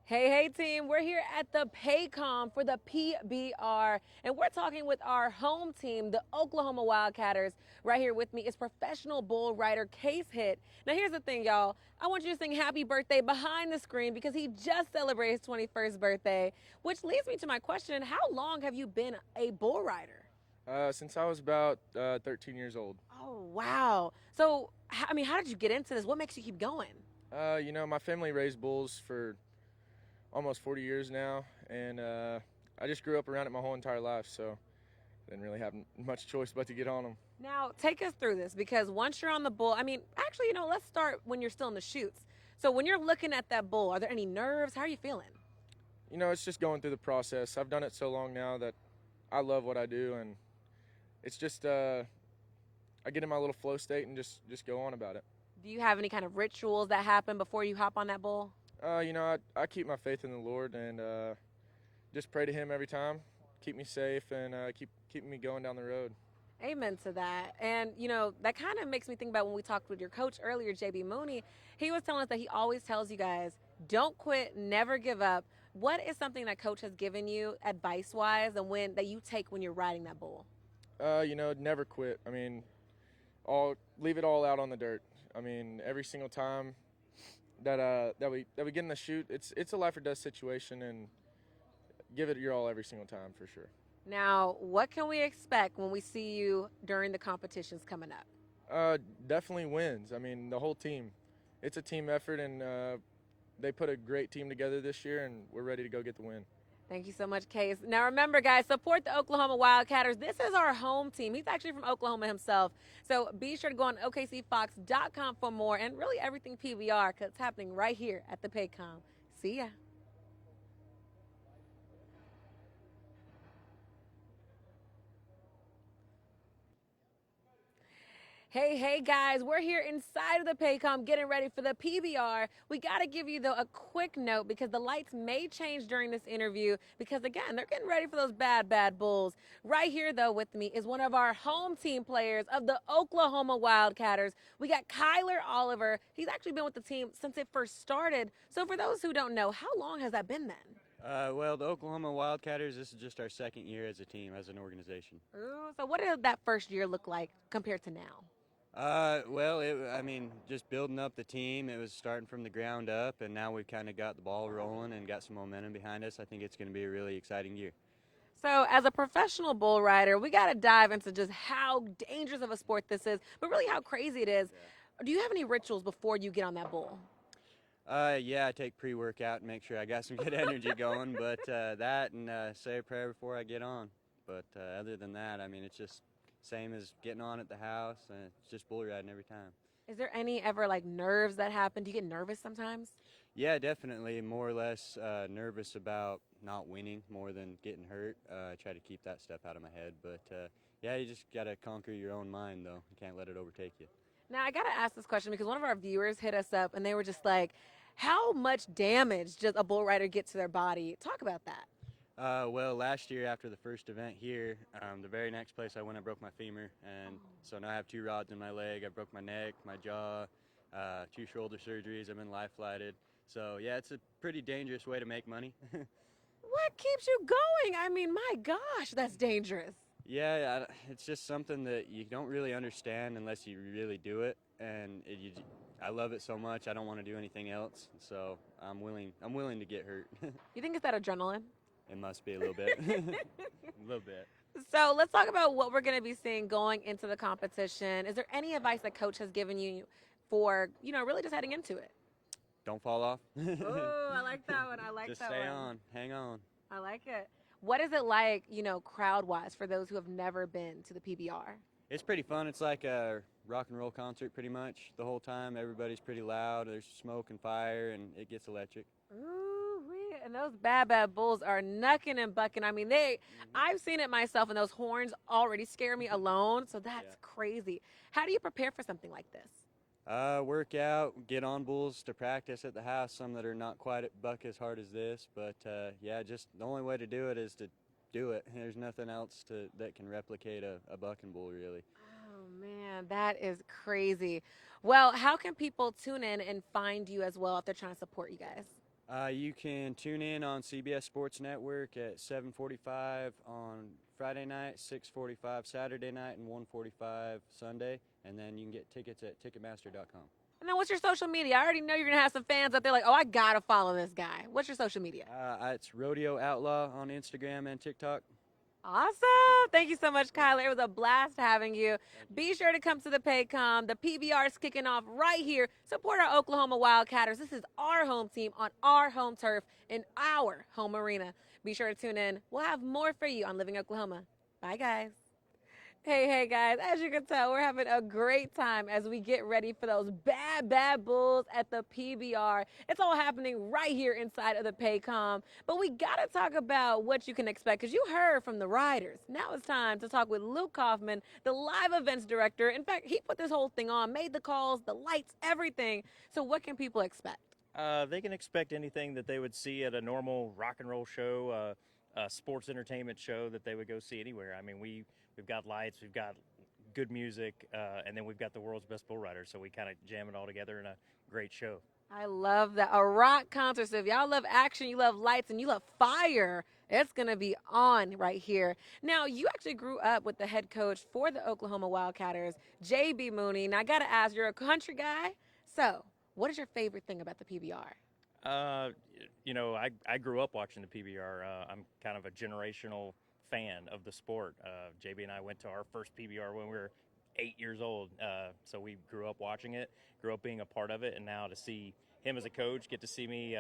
Hey team, we're here at the Paycom for the PBR, and we're talking with our home team, the Oklahoma Wildcatters. Right here with me is professional bull rider Case Hit. Now here's the thing, y'all. I want you to sing happy birthday behind the screen because he just celebrated his 21st birthday, which leads me to my question, how long have you been a bull rider? Since I was about 13 years old. Oh, wow. So, how did you get into this? What makes you keep going? My family raised bulls for almost 40 years now, and I just grew up around it my whole entire life, so didn't really have much choice but to get on them. Now, take us through this because once you're on the bull, actually, let's start when you're still in the chutes. So, when you're looking at that bull, are there any nerves? How are you feeling? It's just going through the process. I've done it so long now that I love what I do, and it's just I get in my little flow state and just go on about it. Do you have any kind of rituals that happen before you hop on that bull? I keep my faith in the Lord and just pray to Him every time, keep me safe, and keep me going down the road. Amen to that. And, that kind of makes me think about when we talked with your coach earlier, JB Mooney. He was telling us that he always tells you guys, don't quit, never give up. What is something that coach has given you advice wise and that you take when you're riding that bull? Never quit. All leave it all out on the dirt. Every single time that we get in the chute, it's a life or death situation, and give it your all every single time for sure. Now, what can we expect when we see you during the competitions coming up? Definitely wins. The whole team. It's a team effort, and they put a great team together this year, and we're ready to go get the win. Thank you so much, Case. Now, remember, guys, support the Oklahoma Wildcatters. This is our home team. He's actually from Oklahoma himself. So be sure to go on OKCFox.com for more and really everything PBR because it's happening right here at the Paycom. See ya. Hey guys, we're here inside of the Paycom getting ready for the PBR. We got to give you though a quick note because the lights may change during this interview because again, they're getting ready for those bad bulls. Right here though with me is one of our home team players of the Oklahoma Wildcatters. We got Kyler Oliver. He's actually been with the team since it first started. So for those who don't know, how long has that been then? Well, the Oklahoma Wildcatters, this is just our second year as a team, as an organization. Ooh, so what did that first year look like compared to now? Just building up the team. It was starting from the ground up, and now we've kind of got the ball rolling and got some momentum behind us. I think it's going to be a really exciting year. So, as a professional bull rider, we got to dive into just how dangerous of a sport this is, but really how crazy it is. Do you have any rituals before you get on that bull? Yeah, I take pre-workout and make sure I got some good energy going, but that and say a prayer before I get on. But other than that, it's just same as getting on at the house, and it's just bull riding every time. Is there any ever like nerves that happen? Do you get nervous sometimes? Yeah, definitely. More or less nervous about not winning more than getting hurt. I try to keep that stuff out of my head. But yeah, you just got to conquer your own mind, though. You can't let it overtake you. Now, I got to ask this question because one of our viewers hit us up and they were just like, how much damage does a bull rider get to their body? Talk about that. Well, last year after the first event here, the very next place I went, I broke my femur. And so now I have 2 rods in my leg. I broke my neck, my jaw, 2 shoulder surgeries. I've been life flighted. So, yeah, it's a pretty dangerous way to make money. What keeps you going? My gosh, that's dangerous. Yeah, it's just something that you don't really understand unless you really do it. And I love it so much, I don't want to do anything else. So I'm willing to get hurt. You think it's that adrenaline? It must be a little bit. A little bit. So let's talk about what we're going to be seeing going into the competition. Is there any advice that coach has given you for, really just heading into it? Don't fall off. Oh, I like that one. I like Just that stay one. on. Hang on. I like it. What is it like, crowd-wise for those who have never been to the PBR? It's pretty fun. It's like a rock and roll concert pretty much the whole time. Everybody's pretty loud. There's smoke and fire, and it gets electric. Ooh, and those bad bulls are knucking and bucking. I've seen it myself, and those horns already scare me alone, so that's crazy. How do you prepare for something like this? Work out, get on bulls to practice at the house, some that are not quite buck as hard as this, but yeah, just the only way to do it is to do it. There's nothing else that can replicate a bucking bull, really. Oh man, that is crazy. Well, how can people tune in and find you as well if they're trying to support you guys? You can tune in on CBS Sports Network at 7:45 on Friday night, 6:45 Saturday night, and 1:45 Sunday. And then you can get tickets at Ticketmaster.com. And then what's your social media? I already know you're going to have some fans out there like, oh, I got to follow this guy. What's your social media? It's Rodeo Outlaw on Instagram and TikTok. Awesome. Thank you so much, Kyler. It was a blast having you. Be sure to come to the Paycom. The PBR is kicking off right here. Support our Oklahoma Wildcatters. This is our home team on our home turf in our home arena. Be sure to tune in. We'll have more for you on Living Oklahoma. Bye, guys. Hey, guys. As you can tell, we're having a great time as we get ready for those bad Bulls at the PBR. It's all happening right here inside of the Paycom. But we got to talk about what you can expect because you heard from the riders. Now it's time to talk with Luke Kaufman, the live events director. In fact, he put this whole thing on, made the calls, the lights, everything. So what can people expect? They can expect anything that they would see at a normal rock and roll show, a sports entertainment show that they would go see anywhere. I mean, we've got lights, we've got good music, and then we've got the world's best bull riders. So we kind of jam it all together in a great show. I love that. A rock concert. So if y'all love action, you love lights, and you love fire, it's going to be on right here. Now, you actually grew up with the head coach for the Oklahoma Wildcatters, J.B. Mooney. Now, I got to ask, you're a country guy. So what is your favorite thing about the PBR? I grew up watching the PBR. I'm kind of a generational fan of the sport. JB and I went to our first PBR when we were 8 years old. So we grew up watching it, grew up being a part of it, and now to see him as a coach, get to see me,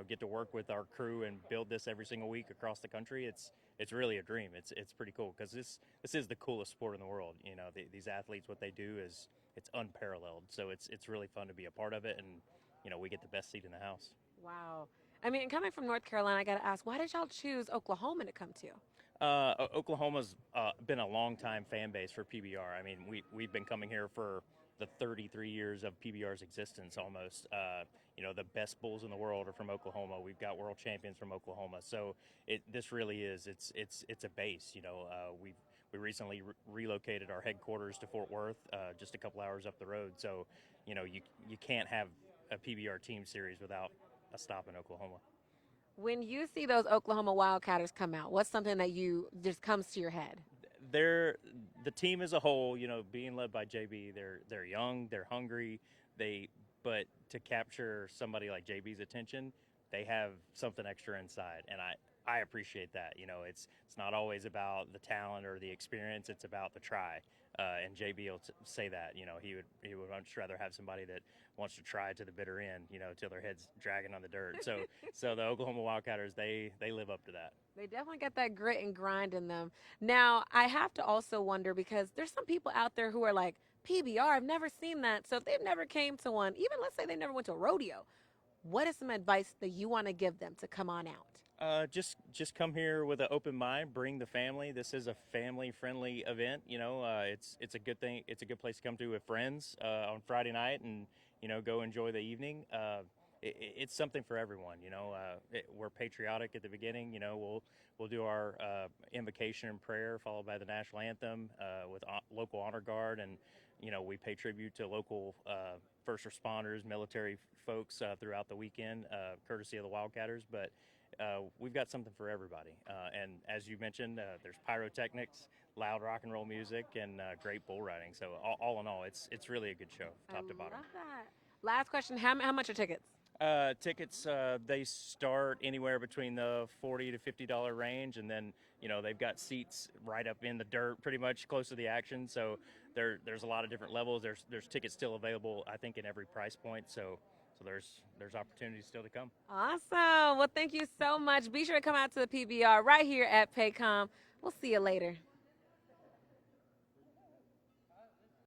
get to work with our crew and build this every single week across the country. It's really a dream. It's pretty cool because this is the coolest sport in the world. You know, these athletes, what they do is it's unparalleled. So it's really fun to be a part of it, and we get the best seat in the house. Wow. I mean, coming from North Carolina, I got to ask, why did y'all choose Oklahoma to come to? Oklahoma's been a long-time fan base for PBR. I mean, we've been coming here for the 33 years of PBR's existence almost. The best bulls in the world are from Oklahoma. We've got world champions from Oklahoma. So this really is, it's a base. We recently relocated our headquarters to Fort Worth, just a couple hours up the road. So, you can't have a PBR team series without a stop in Oklahoma. When you see those Oklahoma Wildcatters come out, what's something that you just comes to your head? The team as a whole, being led by JB, they're young, they're hungry, but to capture somebody like JB's attention, they have something extra inside, and I appreciate that. It's not always about the talent or the experience; it's about the try. And JB will say that. He would much rather have somebody that wants to try to the bitter end, till their head's dragging on the dirt. So the Oklahoma Wildcatters, they live up to that. They definitely got that grit and grind in them. Now, I have to also wonder because there's some people out there who are like, PBR, I've never seen that. So if they've never came to one, even let's say they never went to a rodeo, what is some advice that you want to give them to come on out? Just come here with an open mind. Bring the family. This is a family-friendly event. It's a good thing. It's a good place to come to with friends on Friday night, and go enjoy the evening. It's something for everyone. We're patriotic at the beginning. We'll do our invocation and prayer, followed by the national anthem with local honor guard, and we pay tribute to local first responders, military folks throughout the weekend, courtesy of the Wildcatters. But we've got something for everybody. And as you mentioned, there's pyrotechnics, loud rock and roll music, and great bull riding. So all in all, it's really a good show, top to bottom. I love that. Last question, how much are tickets? Tickets, they start anywhere between the $40 to $50 range, and then they've got seats right up in the dirt, pretty much close to the action. So there's a lot of different levels. There's tickets still available, I think, in every price point. So there's opportunities still to come. Awesome. Well, thank you so much. Be sure to come out to the PBR right here at Paycom. We'll see you later.